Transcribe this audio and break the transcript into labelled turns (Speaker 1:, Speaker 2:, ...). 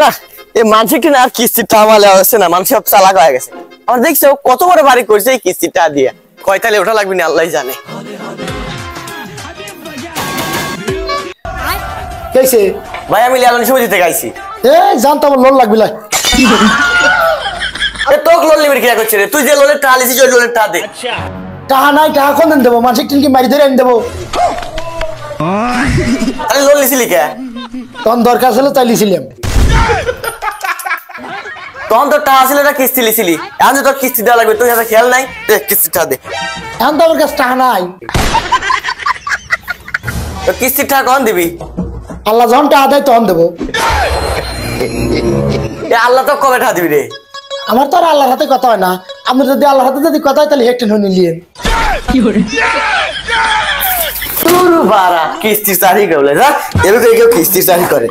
Speaker 1: না এই মানসিকটা না আর কিস্তিটা আমালে হচ্ছে না, মানুষ সব চালাক হয়ে গেছে। আমার দেখছো কত বড় বাড়ি করছে এই কিস্তিটা দিয়ে, কয়তালে ওঠা লাগবে না আল্লাহ জানে।
Speaker 2: কেছে
Speaker 1: ভাই আমি লিয়ালন সমিতিতে গাইছি।
Speaker 2: জানতাম লোন লাগবে না।
Speaker 1: তোকে লোন নিবি কি করছে রে? তুই যে লোনের টাকা লিছিস ওই লোনের টাকা দে।
Speaker 2: টাকা নাই, টাকা কোন দিন দেবো? মানসিক টিনকি মারি ধরে আমি দেবো।
Speaker 1: আরে লোন লিছিলি কে?
Speaker 2: তখন দরকার ছিল তাই লিছিলাম।
Speaker 1: তখন তোর টাকা ছিল না কিস্তি লিছিলি, এখন যে তোর কিস্তি দেওয়া লাগবে তুই হাতে খেয়াল নাই, দে কিস্তিটা দে।
Speaker 2: এখন তো আমার কাছে টাকা নাই।
Speaker 1: তোর কিস্তির টাকা কখন দিবি?
Speaker 2: আল্লাহ যখন টাকা দেয় তখন দেবো।
Speaker 1: আল্লাহ তো কবে টাকা দিবি রে?
Speaker 2: আমার তো আর আল্লাহর হাতে কথা হয় না। আমি যদি আল্লাহর হাতে যদি কথা হয় তাহলে হেক্টেন হয়ে নিলিয়েন।
Speaker 1: কিস্তি চারি গেলে যা এরকম কেউ কিস্তি চারি করে।